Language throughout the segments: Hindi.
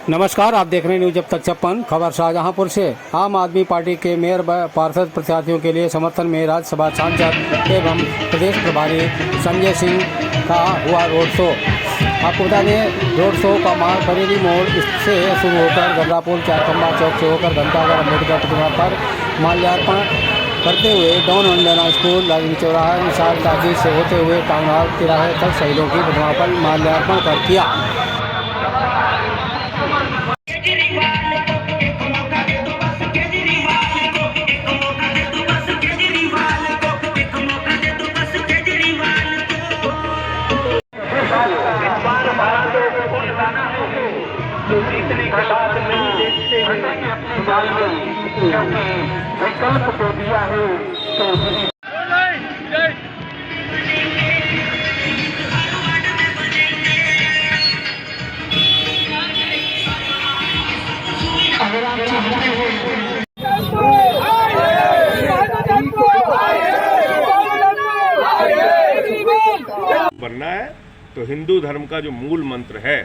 नमस्कार, आप देख रहे हैं न्यूज अब तक 56 खबर शाहजहांपुर से। आम आदमी पार्टी के मेयर व पार्षद प्रत्याशियों के लिए समर्थन में राज्यसभा सांसद एवं प्रदेश प्रभारी संजय सिंह का हुआ रोड शो। आपको बता दें, रोड शो का मार्ग बरेली मोड़ से शुरू होकर गबरापुर चारखंबा चौक से होकर घंटाघर अम्बेडकर प्रतिमा पर माल्यार्पण करते हुए डॉन वंदना स्कूल, लालगंज चौराहा, विशाल टाकी से होते हुए टाउन हॉल तिराहे तक शहीदों की प्रतिमा पर माल्यार्पण कर किया। जो जीतने के बाद नहीं देखते हैं अपने जाल में, क्योंकि विकल्प को दिया है तो अगर आप चाहते हैं बनना है तो हिंदू धर्म का जो मूल मंत्र है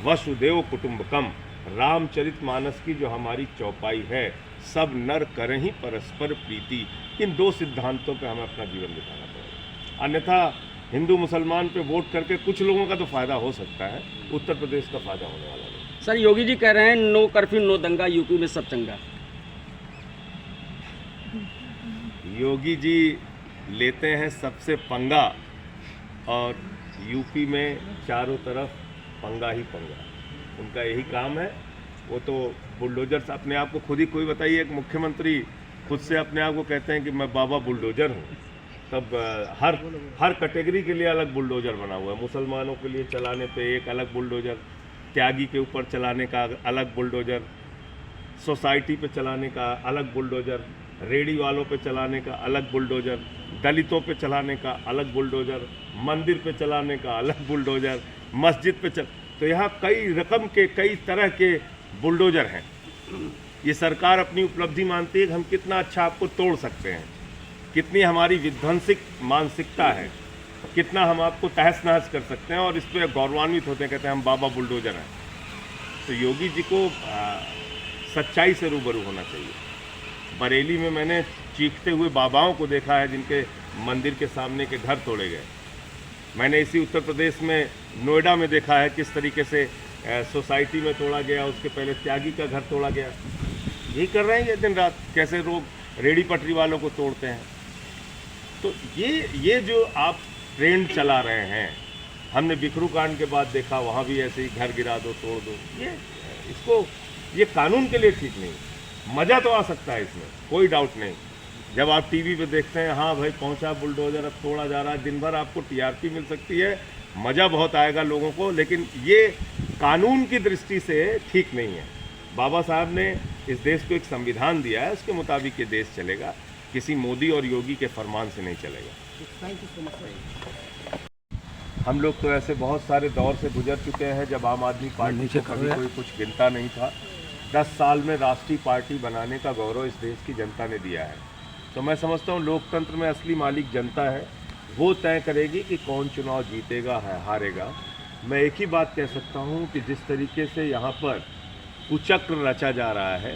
वसुदेव कुटुंबकम, रामचरितमानस की जो हमारी चौपाई है, सब नर करें ही परस्पर प्रीति, इन दो सिद्धांतों पे हमें अपना जीवन बिताना पड़ेगा। अन्यथा हिंदू मुसलमान पे वोट करके कुछ लोगों का तो फायदा हो सकता है, उत्तर प्रदेश का फायदा होने वाला नहीं। सर, योगी जी कह रहे हैं नो कर्फ्यू नो दंगा, यूपी में सब चंगा। योगी जी लेते हैं सबसे पंगा और यूपी में चारों तरफ पंगा ही पंगा, उनका यही काम है। वो तो बुलडोजर से अपने आप को खुद ही, कोई बताइए, एक मुख्यमंत्री खुद से अपने आप को कहते हैं कि मैं बाबा बुलडोजर हूँ, तब हर कैटेगरी के लिए अलग बुलडोजर बना हुआ है। मुसलमानों के लिए चलाने पे एक अलग बुलडोजर, त्यागी के ऊपर चलाने का अलग बुलडोजर, सोसाइटी पे चलाने का अलग बुलडोजर, रेडी वालों पे चलाने का अलग बुलडोजर, दलितों पे चलाने का अलग बुलडोजर, मंदिर पे चलाने का अलग बुलडोजर, मस्जिद पे तो यहाँ कई रकम के, कई तरह के बुलडोजर हैं। ये सरकार अपनी उपलब्धि मानती है कि हम कितना अच्छा आपको तोड़ सकते हैं, कितनी हमारी विध्वंसिक मानसिकता है, कितना हम आपको तहस नहस कर सकते हैं, और इस पर गौरवान्वित होते हैं, कहते हैं हम बाबा बुलडोजर हैं। तो योगी जी को सच्चाई से रूबरू होना चाहिए। बरेली में मैंने चीखते हुए बाबाओं को देखा है जिनके मंदिर के सामने के घर तोड़े गए। मैंने इसी उत्तर प्रदेश में नोएडा में देखा है किस तरीके से सोसाइटी में तोड़ा गया, उसके पहले त्यागी का घर तोड़ा गया। यही कर रहे हैं ये दिन रात, कैसे लोग रेडी पटरी वालों को तोड़ते हैं। तो ये जो आप ट्रेंड चला रहे हैं, हमने बिखरू कांड के बाद देखा, वहाँ भी ऐसे ही घर गिरा दो, तोड़ दो, ये कानून के लिए ठीक नहीं। मज़ा तो आ सकता है इसमें, कोई डाउट नहीं। जब आप टीवी पे देखते हैं, हाँ भाई पहुंचा बुलडोजर, अब तोड़ा जा रहा है, दिन भर आपको टीआरपी मिल सकती है, मज़ा बहुत आएगा लोगों को, लेकिन ये कानून की दृष्टि से ठीक नहीं है। बाबा साहब ने इस देश को एक संविधान दिया है, उसके मुताबिक ये देश चलेगा, किसी मोदी और योगी के फरमान से नहीं चलेगा। हम लोग तो ऐसे बहुत सारे दौर से गुजर चुके हैं जब आम आदमी पार्टी को कभी कोई कुछ गिनता नहीं था। 10 साल में राष्ट्रीय पार्टी बनाने का गौरव इस देश की जनता ने दिया है। तो मैं समझता हूँ लोकतंत्र में असली मालिक जनता है, वो तय करेगी कि कौन चुनाव जीतेगा है हारेगा। मैं एक ही बात कह सकता हूँ कि जिस तरीके से यहाँ पर कुचक्र रचा जा रहा है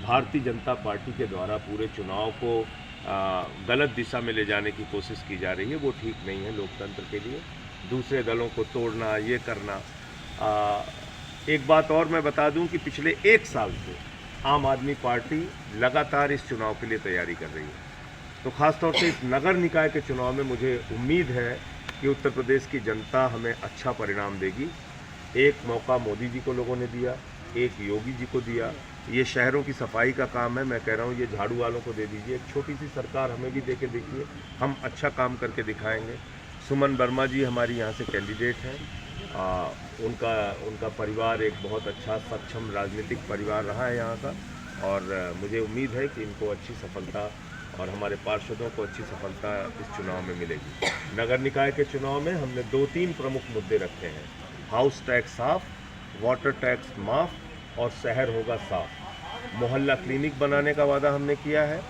भारतीय जनता पार्टी के द्वारा, पूरे चुनाव को गलत दिशा में ले जाने की कोशिश की जा रही है, वो ठीक नहीं है लोकतंत्र के लिए। दूसरे दलों को तोड़ना, ये करना। एक बात और मैं बता दूं कि पिछले 1 साल से आम आदमी पार्टी लगातार इस चुनाव के लिए तैयारी कर रही है। तो ख़ासतौर से इस नगर निकाय के चुनाव में मुझे उम्मीद है कि उत्तर प्रदेश की जनता हमें अच्छा परिणाम देगी। एक मौका मोदी जी को लोगों ने दिया, एक योगी जी को दिया। ये शहरों की सफाई का काम है, मैं कह रहा हूँ ये झाड़ू वालों को दे दीजिए। एक छोटी सी सरकार हमें भी दे के देखिए, हम अच्छा काम करके दिखाएंगे। सुमन वर्मा जी हमारी यहाँ से कैंडिडेट हैं। उनका परिवार एक बहुत अच्छा सक्षम राजनीतिक परिवार रहा है यहाँ का, और मुझे उम्मीद है कि इनको अच्छी सफलता और हमारे पार्षदों को अच्छी सफलता इस चुनाव में मिलेगी। नगर निकाय के चुनाव में हमने 2-3 प्रमुख मुद्दे रखे हैं। हाउस टैक्स साफ, वाटर टैक्स माफ़ और शहर होगा साफ। मोहल्ला क्लिनिक बनाने का वादा हमने किया है,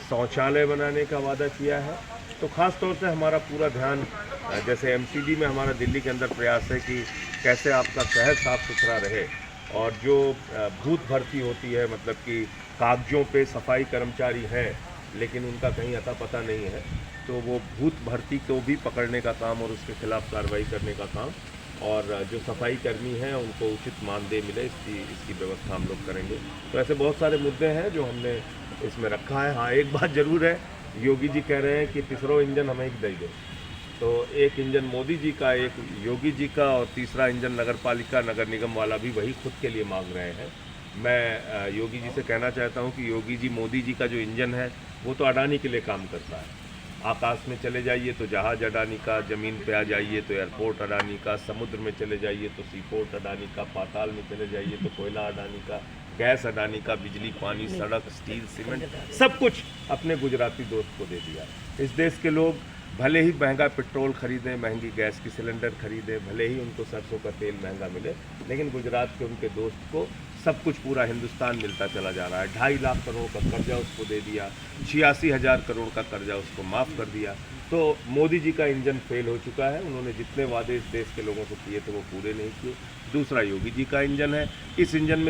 शौचालय बनाने का वादा किया है। तो ख़ास तौर से हमारा पूरा ध्यान, जैसे एमसीडी में हमारा दिल्ली के अंदर प्रयास है कि कैसे आपका शहर साफ़ सुथरा रहे, और जो भूत भर्ती होती है, मतलब कि कागजों पे सफाई कर्मचारी हैं लेकिन उनका कहीं अता पता नहीं है, तो वो भूत भर्ती को भी पकड़ने का काम और उसके खिलाफ कार्रवाई करने का काम, और जो सफाई कर्मी हैं उनको उचित मानदेय मिले, इसकी व्यवस्था हम लोग करेंगे। तो ऐसे बहुत सारे मुद्दे हैं जो हमने इसमें रखा है। हाँ, एक बात ज़रूर है, योगी जी कह रहे हैं कि तीसरा इंजन हमें ही दे दो, तो एक इंजन मोदी जी का, एक योगी जी का, और तीसरा इंजन नगर पालिका नगर निगम वाला भी वही खुद के लिए मांग रहे हैं। मैं योगी जी से कहना चाहता हूं कि योगी जी, मोदी जी का जो इंजन है वो तो अडानी के लिए काम करता है। आकाश में चले जाइए तो जहाज अडानी का, ज़मीन पे आ जाइए तो एयरपोर्ट अडानी का, समुद्र में चले जाइए तो सीपोर्ट अडानी का, पाताल में चले जाइए तो कोयला अडानी का, गैस अडानी का, बिजली, पानी, सड़क, स्टील, सीमेंट, सब कुछ अपने गुजराती दोस्त को दे दिया। इस देश के लोग भले ही महंगा पेट्रोल खरीदें, महंगी गैस की सिलेंडर खरीदें, भले ही उनको सरसों का तेल महंगा मिले, लेकिन गुजरात के उनके दोस्त को सब कुछ पूरा हिंदुस्तान मिलता चला जा रहा है। 2.5 लाख करोड़ का कर्जा उसको दे दिया, 86,000 करोड़ का कर्जा उसको माफ़ कर दिया। तो मोदी जी का इंजन फेल हो चुका है। उन्होंने जितने वादे इस देश के लोगों से किए थे वो पूरे नहीं किए। दूसरा योगी जी का इंजन है, इस इंजन में